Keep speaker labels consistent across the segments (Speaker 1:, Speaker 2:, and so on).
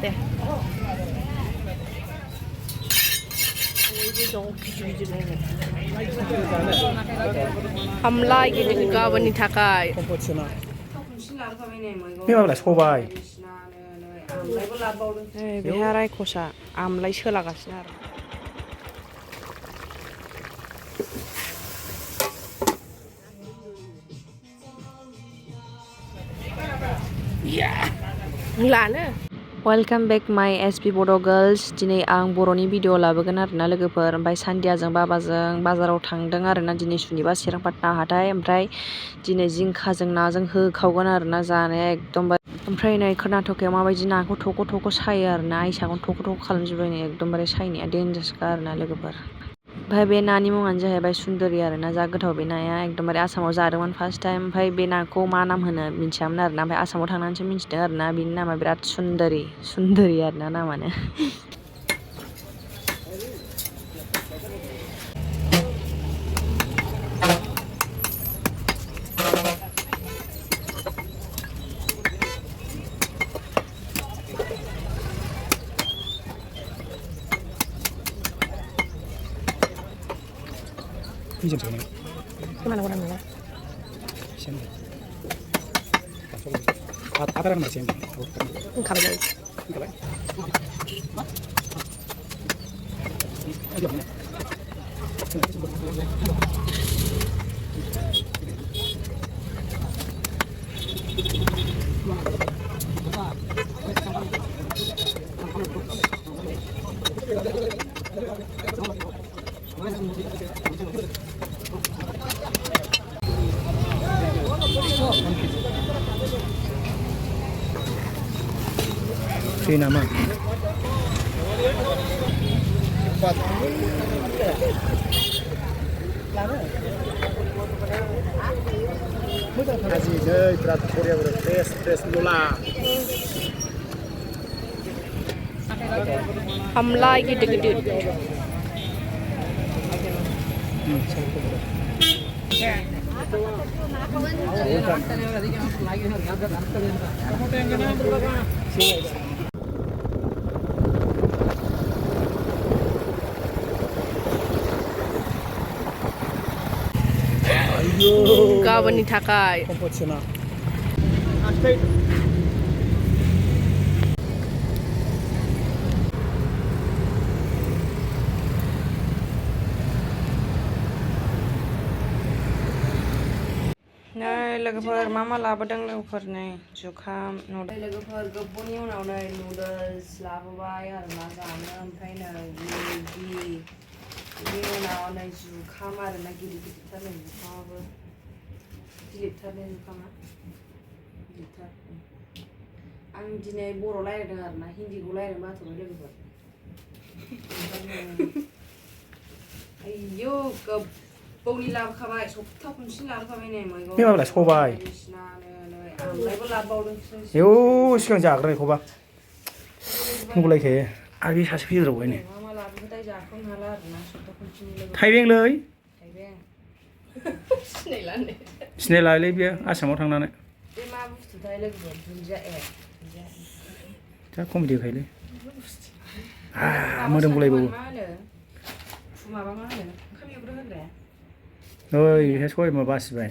Speaker 1: 네. 함라 이게 가버니 타카이.
Speaker 2: 미마블라 सबाय
Speaker 1: बेहा रायखसा आमलाय सोलागासिनो आरो लानो वेलकाम बेक माय एसपि बड' गार्ल्स दिनै आं बर'नि भिडिअ लाबोगोन आरोना लोगोफोर ओमफ्राय सान्दियाजों बाबाजों बाजाराव थांदों आरोना दिनै सुनिबार चिरांपाटना हाथाय ओमफ्राय दिनै जिंखाजों नाजों होखावगोन आरोना जानाया एकदमबारे ओमफ्राय नै कर्नाटकायाव माबायदि नाखौ थख' थख' सायो आरोना आइसाखौनो थख' थख' खालामजोब्बाय नै एकदमबारे सायनाया डेन्जारसखा आरोना लोगोफोर ओमफ्राय बे नानि मुङानो जाहैबाय सुन्दरि आरोना जा गोथाव बे नाया एकदमबारे आसामाव जादोंमोन फार्स्ट टाइम ओमफ्राय बे नाखौ मा नाम होनो मिन्थियामोन आरोना ओमफ्राय आसामाव थांनानैसो मिन्थिदों आरोना बिनि नामा बिराद सुन्दरि आरोना नामानो
Speaker 2: 이점 전에
Speaker 1: 그만하고 나면
Speaker 2: 시험에 아다랑 맛이 있는
Speaker 1: 가보자
Speaker 2: 이거 봐 Sih nama. Aji jai berat Korea berat fresh mula.
Speaker 1: 함라 gede-gede 가버니 타카이
Speaker 2: 컴포츠나.
Speaker 1: नै लोगोफोर मा लाबोदों लोगोफोर नै जुखाम लोगोफोर गोबावनि उनाव नै नुडल्स लाबोबाय आरोना जानो ओमफ्राय नै मैगि बिनि उनाव नै जुखाम आरोना गिदिर-गिदिरथार नै जुखामाबो गिदिरथार नै जुखामा गिदिरथार आं दिनै बर' रायज्लायदों आरोना हिन्दीखौ रायज्लायनो बाथ'बाय लोगोफोर आयौ बावनि लाबोखाबाय सप्ता खनसे लाबोखाबाय नै मैगं
Speaker 2: मिमाब्ला सबाय
Speaker 1: आमलायबो लाबोबावदोंसो
Speaker 2: एव सिगां जाग्रा एखौबा मुगलायखायो आरो बे सासे फैदेरबाय नै
Speaker 1: मा लाबोखोथाय जाख'नो हाला आरोना सप्ता खनसेनि
Speaker 2: थाइबेंलै
Speaker 1: थाइबें सिनायलानो
Speaker 2: सिनायलालै बियो आसामाव थांनानै
Speaker 1: बे मा बुस्थुथाय लोगोफोर दुन्दिया
Speaker 2: जा कमेडि होखायोलै मोदोम गुलायबावो
Speaker 1: मा होनो माबा मा होनो ओंखाम एवग्रो होग्राया
Speaker 2: ओइ बेहा सबाय बिमा बासिबाय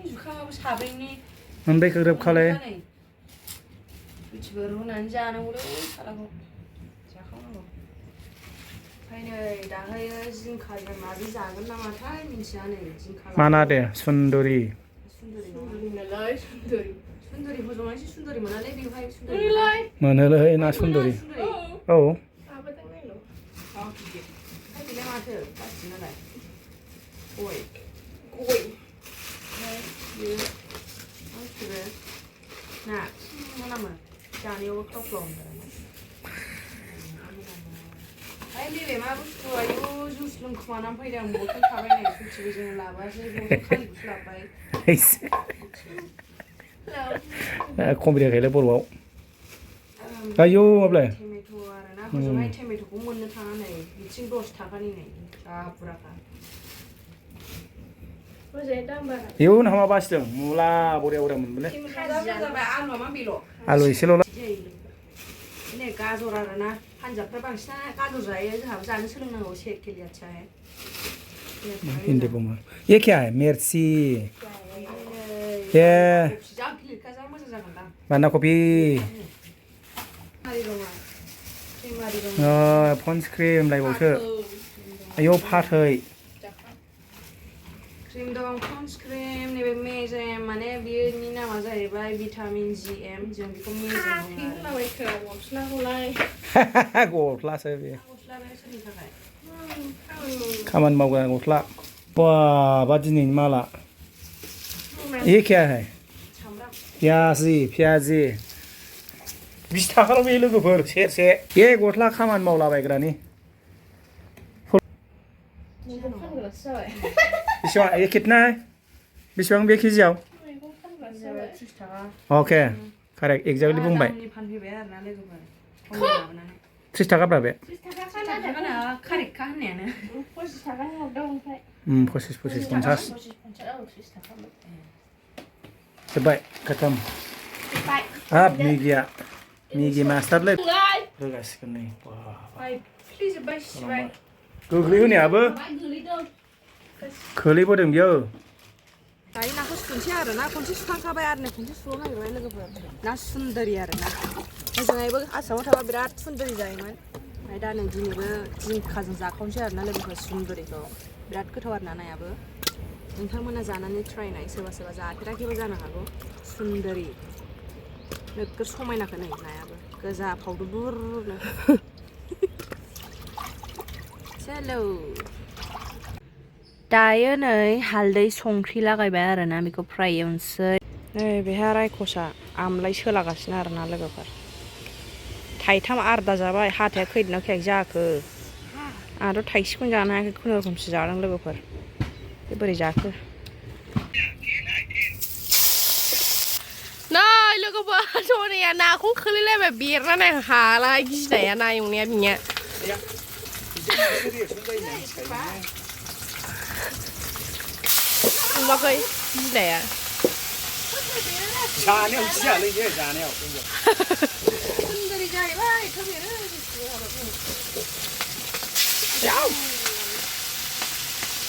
Speaker 1: जुखामाबो साब्रैनि
Speaker 2: मोनबाय गोरोबखालाय
Speaker 1: रुटिबो रुनानै जानांगौलै सालाखौ जाखावनांगौ ओमफ्राय नै दाहायो जिंखाजों माजों जागोन नामाथाय मिन्थिया नै जिंखा
Speaker 2: मा ना दे सुन्दरि
Speaker 1: नालाय सुन्दरि हजमायसो सुन्दरि मोनालै बेवहाय सुन्दरि
Speaker 2: मोनोलै ना सुन्दरि औ
Speaker 1: बेलाय माथो गासिबो नालाय गय गासिबो ना मा नामा जानायावबो खावख्लाव ओमफ्राय नैबे मा बुस्थु आयु जुस लोंखुमानानै फैदों बथल थाबाय नै सथिबो जों लाबोआसै बथल खालिखौसो लाबोबाय
Speaker 2: कमेडि होखायोलै बर'आव आयौ माब्लाय
Speaker 1: टमेट' आरोना हजोंहाय टमेट'खौ मोननो थाङा नै बिथिं 10 थाखानि नै जा बुरजाखा
Speaker 2: इउ नामा बासिदों मुला बरिया मोनबोले आलु एसेल'
Speaker 1: गाजर आरोना हानजाफ्रा बांसिनानो गाजर जायो जोंहाबो जानो सोलोंनांगौ से केलियाचाय
Speaker 2: हिंदी बोमा ये क्या है मिर्ची ये बान्दा कफि पन्स क्रिम लायबावसो आयौ फाथै
Speaker 1: क्रिम दं पन्स क्रिम नैबे मेजेम माने बेनि नामा जाहैबाय भिटामिन जि एम जों बेखौ मेजेम
Speaker 2: गस्लासो बे खामानि मावग्रा गस्ला बा दिनैनि माला ये क्या है प्याजी 20 थाखाल' बे लोगोफोर सेरसे ये गस्ला खामानि मावलाबायग्रानि बेसेबां ये कितना है बेसेबां बे केजियाव अके कारेक्ट एक्जेक्टलि बुंबाय 30 थाखाब्रा बे
Speaker 1: 30 कारेक्टखा होननायानो
Speaker 3: 25 थाखा हरदों ओमफ्राय
Speaker 2: 25 50 जोब्बाय खतम हाब मिगिया मास्टारलै रोगासिगोन नै
Speaker 1: फ्लिजोब्बाय सिबाय
Speaker 2: गोग्लैहोनायाबो खोलैबोदों बियो
Speaker 1: दायो नाखौ सुनोसै आरो ना खनसे सुखांखाबाय आरो नै खनसे सुनो नागिरबाय लोगोफोर ना सुन्दरि आरो ना मोजाङैबो आसामाव थाबा बिराद सुन्दरि जायोमोन ओमफ्राय दा नै दिनैबो जिंखाजों जाखावनोसै आरो ना लोगोफोर सुन्दरिखौ बिराद गोथाव आरो ना नायाबो नोंथांमोना जानानै ट्राइ नाय सोरबा सोरबा जाफेराखैबो जानो हागौ सुन्दरि नोगोर समायनाखौ नै नायाबो गोजा फावदुबुरनो चलो दायो नै हालदै संख्रि लागायबाय आरो ना बेखौ फ्राय एवनोसै नै बेहा रायखसा आमलाय सोलागासिनो आरो ना लोगोफोर थाइथाम आरदा जाबाय हाथाया खैदोना खैयाखै जाखो आंहाथ' थाइसेखौनो जानो हायाखै खुनुरुखुमसो जादों लोगोफोर बे बोरै जाखो
Speaker 3: नै लोगोफोर सनिया नाखौ खोलैलायबाय बेरनानै हाला गिनाया ना एवनाया बिनिया नुवाखै गिनाया
Speaker 2: जानायाव गियालै बे जानायाव
Speaker 1: सुन्दरि जाहैबाय खोबेरो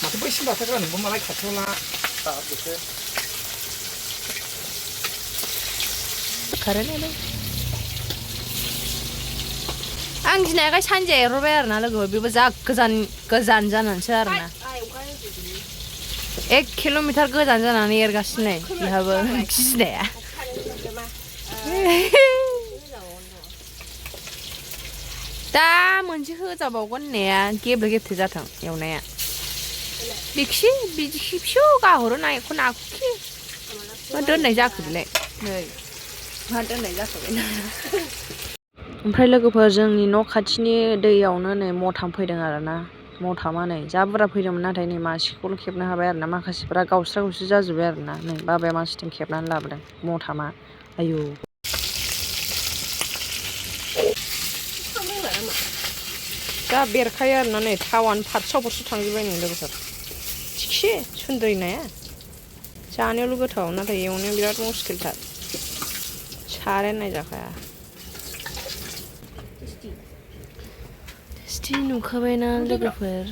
Speaker 2: माथो बैसिम बाथाग्रा नोंबो मालाय खाथियाव ला
Speaker 1: खारोलै आं गिनायखाय सानजाया एरहरबाय आरो ना लोगोफोर बेबो जा गोजान जानानैसो आरो ना 1 किल'मिटार गोजान जानानै एरगासिनो बेहाबो गिनाया दा मोनसे होजाबावगोन होननाया गेब्ले गेब्थे जाथों एवनाया बिखि बिदि फिसौ गाहरो नाखौ नाखौखि मा दोननाय जाखो बेलाय नै मा दोननाय जाखो बेलाय ओमफ्राय लोगोफोर जोंनि न' खाथिनि दैयावनो नै मथाम फैदों आरो ना मथामा नै जा बुरजा फैदोंमोन नाथाय नै मासेखौल' खेबनो हाबाय आरो ना माखासेफ्रा गावस्रा गावस्रि जाजोब्बाय आरो ना नै बाबाया मानसिथिं खेबनानै लाबोदों मथामा आयौ जा बेरखायो आरो ना नै थावानो फारसाव फारसाव थांजोब्बाय नै लोगोफोर थिगसे सुन्दरि नाया जानायावल' गोथाव नाथाय एवनायाव बिराद मुस्किलथार सारायानो नायजाखाया टेस्टि नुखाबायना लोगोफोर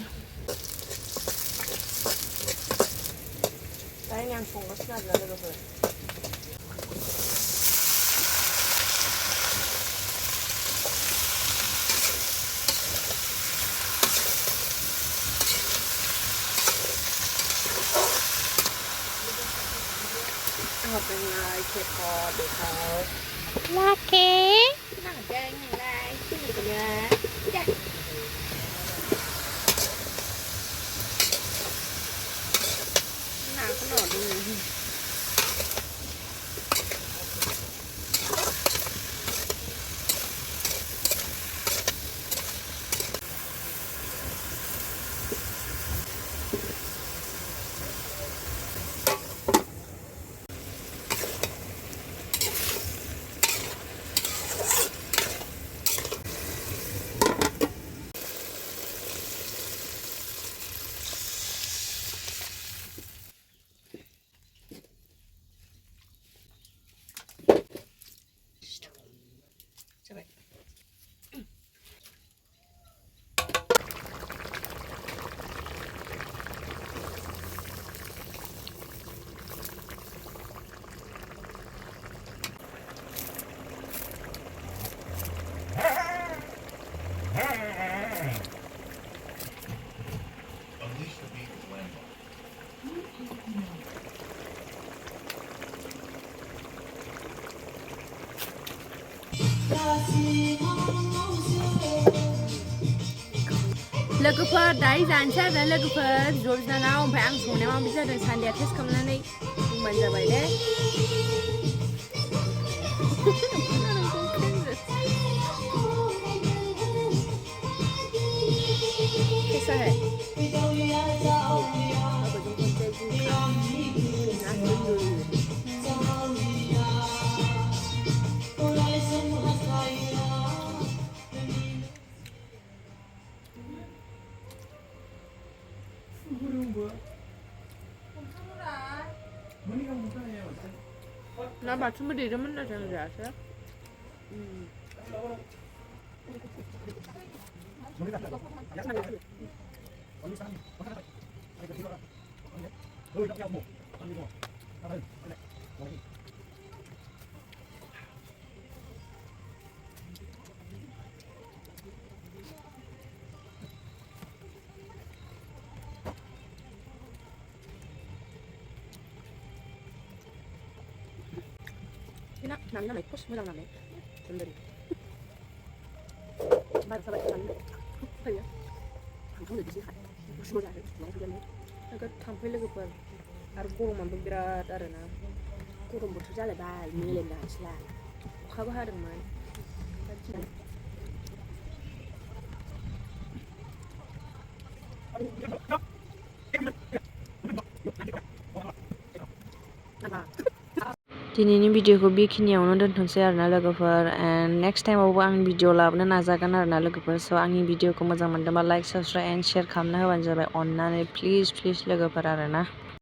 Speaker 1: दायो आं संगासिनो आरोना लोगोफोरเป็นไงเค็ดพอดูเขาลาเค้กหนังแดงอย่างไรขึ้นอยู่กันเยอะจ้ะหนาขนาดนี้
Speaker 3: लोगोफोर दायो जानोसै आरो लोगोफोर ज' बिनानाव ओमफ्राय आं संनाया माबायदि जादों सान्दिया टेस्ट खालामनानै बुंबानो जाबाय दे कैसा है ना बाथुमबो देदोंमोन नाथाय आं जायासै enak nangnya naik pos bilang namanya sendiri baru sahabat kami apa ya kamu udah disini kan semua ada semua sudah nih agak tampil lagi per आरो गरमाबो बिराद आरोना गरम बोथोर जालायबाय मेलेमदासैलाय अखाबो हादोंमोन
Speaker 1: दिनैनि भिडिअखौ बेखिनियावनो दोनथ'नोसै आरोना लोगोफोर एन्ड नेक्स्ट टाइमावबो आं भिडिअ लाबोनो नाजागोन आरोना लोगोफोर स' आंनि भिडिअखौ मोजां मोनदोंबा लाइक साबस्क्राइब एन्ड शेयार खालामना होबानो जाबाय अननानै प्लिज लोगोफोर आरोना